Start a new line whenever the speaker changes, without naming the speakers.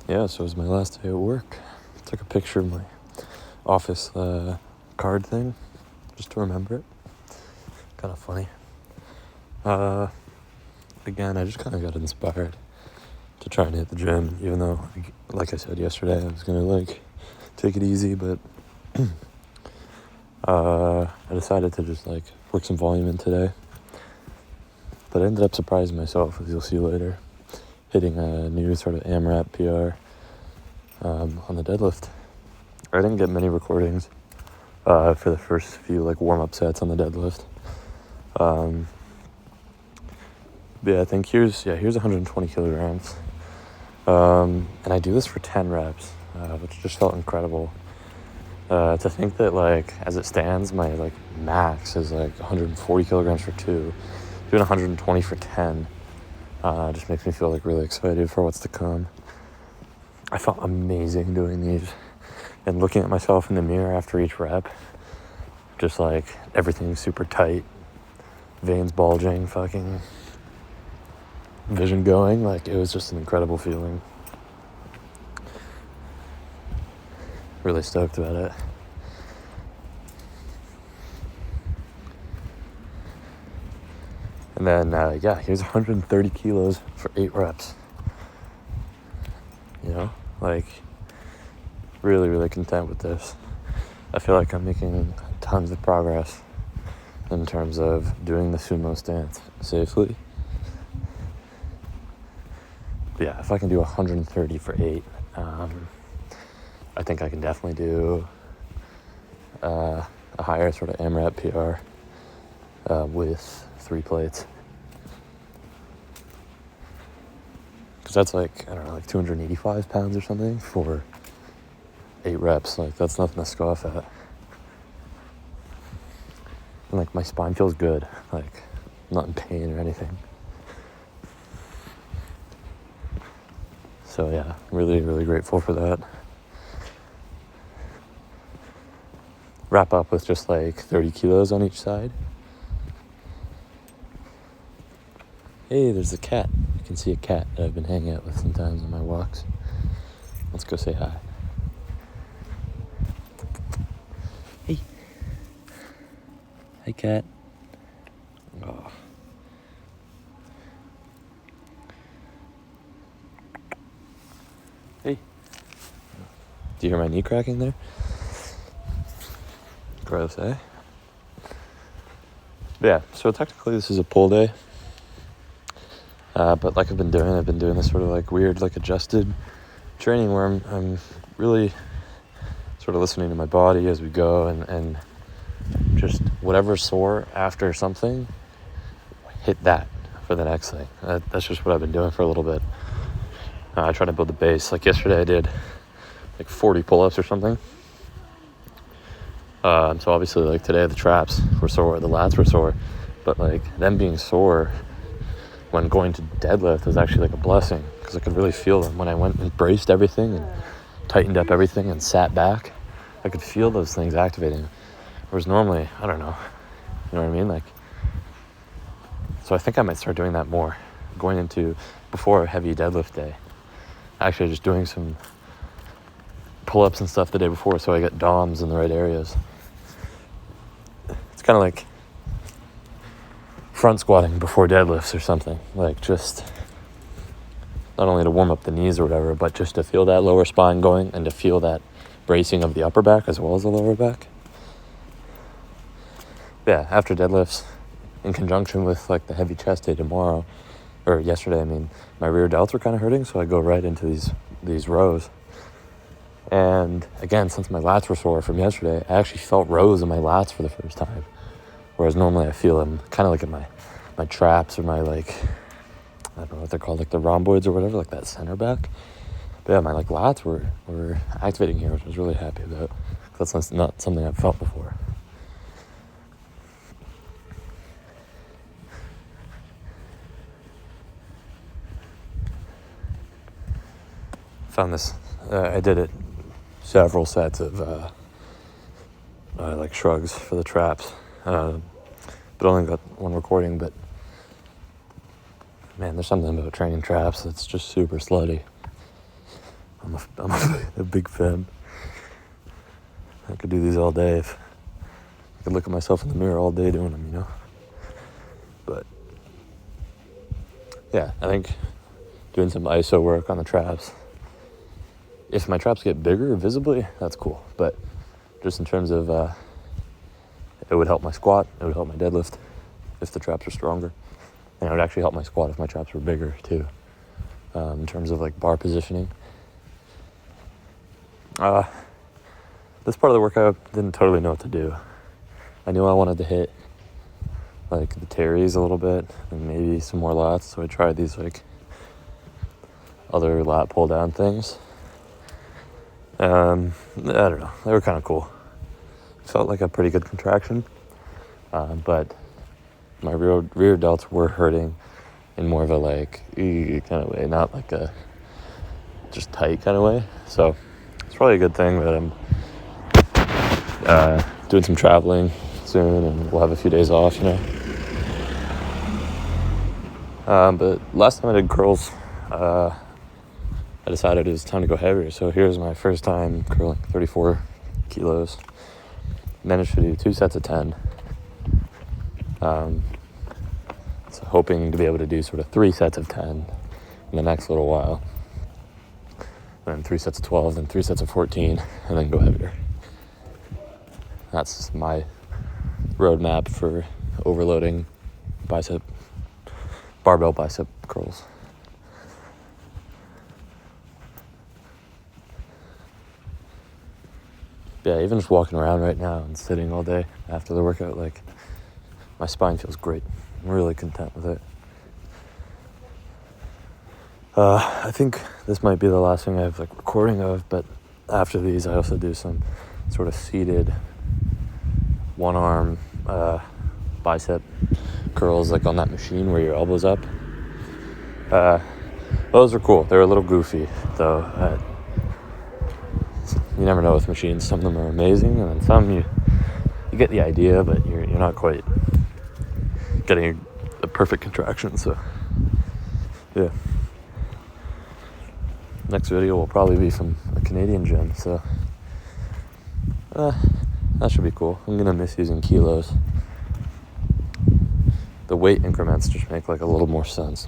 Yeah, so it was my last day at work. Took a picture of my office card thing just to remember it. Kind of funny. Again, I just kind of got inspired to try and hit the gym, even though, like I said yesterday, I was gonna take it easy, but I decided to just work some volume in today. But I ended up surprising myself, as you'll see later, hitting a new sort of AMRAP PR on the deadlift. I didn't get many recordings for the first few warm-up sets on the deadlift. But yeah, I think here's 120 kilograms. And I do this for 10 reps, which just felt incredible. To think that as it stands, my max is 140 kilograms for 2. Doing 120 for 10 just makes me feel really excited for what's to come. I felt amazing doing these and looking at myself in the mirror after each rep. Just everything's super tight, veins bulging, fucking vision going. It was just an incredible feeling. Really stoked about it. And then, here's 130 kilos for 8 reps. Really, really content with this. I feel like I'm making tons of progress in terms of doing the sumo stance safely. But yeah, if I can do 130 for 8, I think I can definitely do a higher sort of AMRAP PR with 3 plates. Because that's 285 pounds or something for 8 reps. That's nothing to scoff at. And my spine feels good. I'm not in pain or anything. So yeah, really, really grateful for that. Wrap up with just 30 kilos on each side. Hey, there's a cat. You can see a cat that I've been hanging out with sometimes on my walks. Let's go say hi. Hey. Hi, cat. Oh. Hey. Do you hear my knee cracking there? Gross, eh? But yeah, so technically this is a pull day. But I've been doing this sort of weird, adjusted training where I'm really sort of listening to my body as we go and just whatever's sore after something, hit that for the next thing. That's just what I've been doing for a little bit. I try to build the base. Yesterday I did 40 pull-ups or something. So obviously today the traps were sore, the lats were sore, but them being sore when going to deadlift was actually a blessing, because I could really feel them when I went and braced everything and tightened up everything and sat back. I could feel those things activating, whereas normally, I don't know, you know what I mean? So I think I might start doing that more, going into before a heavy deadlift day, actually just doing some pull-ups and stuff the day before so I get DOMs in the right areas. It's kind of front squatting before deadlifts or something, just not only to warm up the knees or whatever, but just to feel that lower spine going and to feel that bracing of the upper back as well as the lower back. Yeah, after deadlifts, in conjunction with the heavy chest day tomorrow, or yesterday, my rear delts were kind of hurting, so I go right into these rows. And again, since my lats were sore from yesterday, I actually felt rows in my lats for the first time. Whereas normally I feel them kind of in my traps or my I don't know what they're called, the rhomboids or whatever, that center back. But yeah, my lats were activating here, which I was really happy about. That's not something I've felt before. Found this, I did it several sets of shrugs for the traps. But only got one recording, but man, there's something about training traps that's just super slutty. I'm a big fan. I could do these all day if I could look at myself in the mirror all day doing them, you know? But, yeah, I think doing some ISO work on the traps. If my traps get bigger visibly, that's cool. But just in terms of, it would help my squat, it would help my deadlift if the traps are stronger. And it would actually help my squat if my traps were bigger too, in terms of like bar positioning. This part of the workout, didn't totally know what to do. I knew I wanted to hit like the Terries a little bit and maybe some more lats, so I tried these like other lat pull down things. I don't know, they were kind of cool. Felt like a pretty good contraction, but my rear delts were hurting in more of a like kind of way, not like a just tight kind of way. So it's probably a good thing that I'm doing some traveling soon and we'll have a few days off, you know. But last time I did curls, I decided it was time to go heavier. So here's my first time curling 34 kilos. Managed to do 2 sets of 10. So hoping to be able to do sort of 3 sets of 10 in the next little while. Then 3 sets of 12, then 3 sets of 14, and then go heavier. That's my roadmap for overloading barbell bicep curls. Yeah, even just walking around right now and sitting all day after the workout, like, my spine feels great. I'm really content with it. I think this might be the last thing I have, like, recording of, but after these, I also do some sort of seated one-arm bicep curls, like on that machine where your elbow's up. Those are cool. They're a little goofy, though. You never know with machines. Some of them are amazing, and then some you get the idea, but you're not quite getting a perfect contraction. So, yeah. Next video will probably be from a Canadian gym, so that should be cool. I'm gonna miss using kilos. The weight increments just make like a little more sense.